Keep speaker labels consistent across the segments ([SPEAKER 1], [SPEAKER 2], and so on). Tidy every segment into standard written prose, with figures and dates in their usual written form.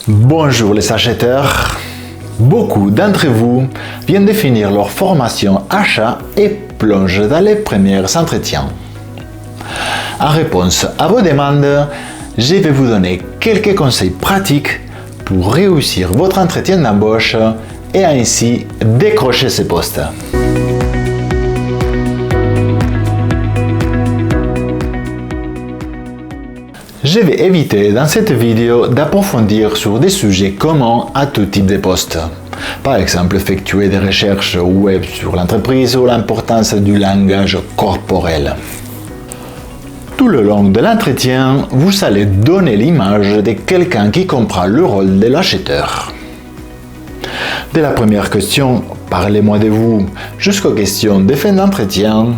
[SPEAKER 1] Bonjour les acheteurs. Beaucoup d'entre vous viennent de finir leur formation achat et plongent dans les premiers entretiens. En réponse à vos demandes, je vais vous donner quelques conseils pratiques pour réussir votre entretien d'embauche et ainsi décrocher ce poste. Je vais éviter dans cette vidéo d'approfondir sur des sujets communs à tout type de poste. Par exemple, effectuer des recherches web sur l'entreprise ou l'importance du langage corporel. Tout le long de l'entretien, vous allez donner l'image de quelqu'un qui comprend le rôle de l'acheteur. De la première question, parlez-moi de vous, jusqu'aux questions de fin d'entretien,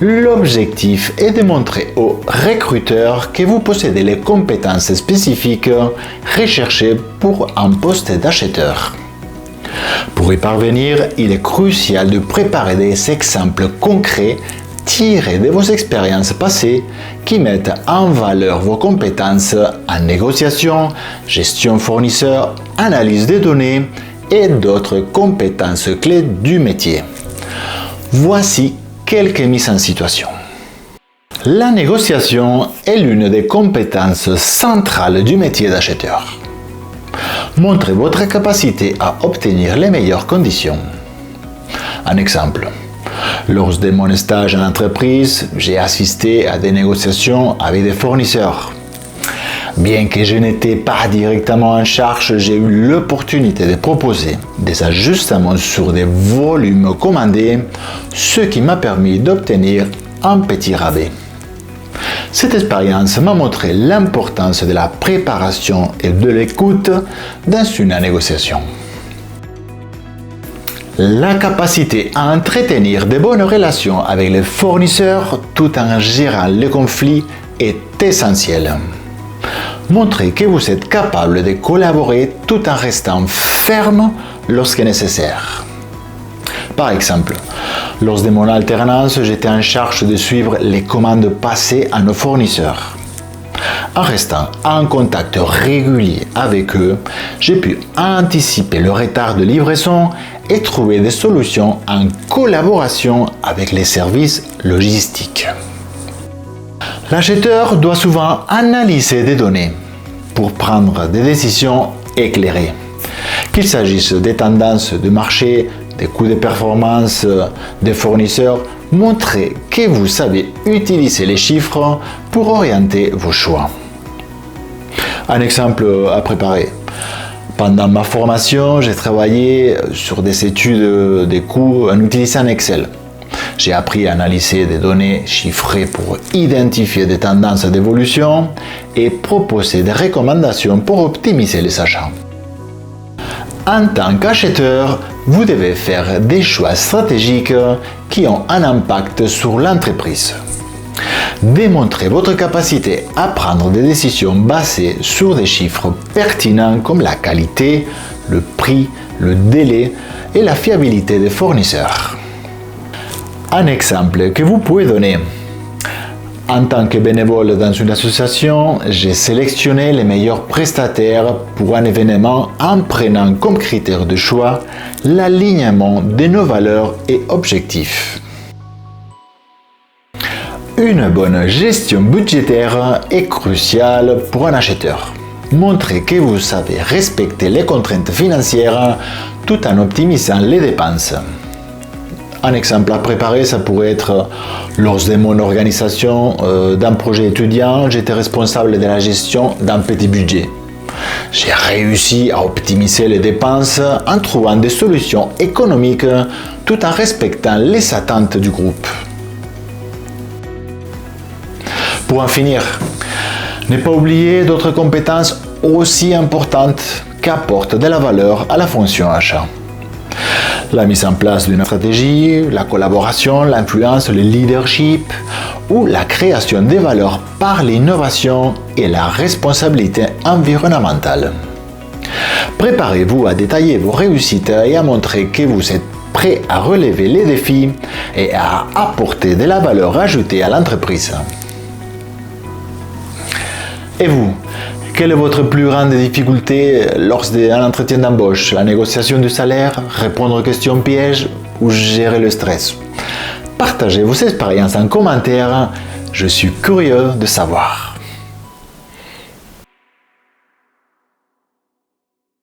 [SPEAKER 1] l'objectif est de montrer au recruteur que vous possédez les compétences spécifiques recherchées pour un poste d'acheteur. Pour y parvenir, il est crucial de préparer des exemples concrets tirés de vos expériences passées qui mettent en valeur vos compétences en négociation, gestion fournisseur, analyse des données et d'autres compétences clés du métier. Voici quelques mises en situation. La négociation est l'une des compétences centrales du métier d'acheteur. Montrez votre capacité à obtenir les meilleures conditions. Un exemple. Lors de mon stage en entreprise, j'ai assisté à des négociations avec des fournisseurs. Bien que je n'étais pas directement en charge, j'ai eu l'opportunité de proposer des ajustements sur des volumes commandés, ce qui m'a permis d'obtenir un petit rabais. Cette expérience m'a montré l'importance de la préparation et de l'écoute dans une négociation. La capacité à entretenir de bonnes relations avec les fournisseurs tout en gérant les conflits est essentielle. Montrez que vous êtes capable de collaborer tout en restant ferme lorsque nécessaire. Par exemple, lors de mon alternance, j'étais en charge de suivre les commandes passées à nos fournisseurs. En restant en contact régulier avec eux, j'ai pu anticiper le retard de livraison et trouver des solutions en collaboration avec les services logistiques. L'acheteur doit souvent analyser des données pour prendre des décisions éclairées. Qu'il s'agisse des tendances de marché, des coûts de performance des fournisseurs, montrez que vous savez utiliser les chiffres pour orienter vos choix. Un exemple à préparer. Pendant ma formation, j'ai travaillé sur des études des coûts en utilisant Excel. J'ai appris à analyser des données chiffrées pour identifier des tendances d'évolution et proposer des recommandations pour optimiser les achats. En tant qu'acheteur, vous devez faire des choix stratégiques qui ont un impact sur l'entreprise. Démontrez votre capacité à prendre des décisions basées sur des chiffres pertinents comme la qualité, le prix, le délai et la fiabilité des fournisseurs. Un exemple que vous pouvez donner. En tant que bénévole dans une association, j'ai sélectionné les meilleurs prestataires pour un événement en prenant comme critère de choix l'alignement de nos valeurs et objectifs. Une bonne gestion budgétaire est cruciale pour un acheteur. Montrez que vous savez respecter les contraintes financières tout en optimisant les dépenses. Un exemple à préparer, ça pourrait être lors de mon organisation d'un projet étudiant, j'étais responsable de la gestion d'un petit budget. J'ai réussi à optimiser les dépenses en trouvant des solutions économiques tout en respectant les attentes du groupe. Pour en finir, ne pas oublier d'autres compétences aussi importantes qu'apportent de la valeur à la fonction achat. La mise en place d'une stratégie, la collaboration, l'influence, le leadership ou la création de valeur par l'innovation et la responsabilité environnementale. Préparez-vous à détailler vos réussites et à montrer que vous êtes prêt à relever les défis et à apporter de la valeur ajoutée à l'entreprise. Et vous, Quelle est votre plus grande difficulté lors d'un entretien d'embauche? La négociation du salaire, répondre aux questions pièges ou gérer le stress? Partagez vos expériences en commentaire, je suis curieux de savoir.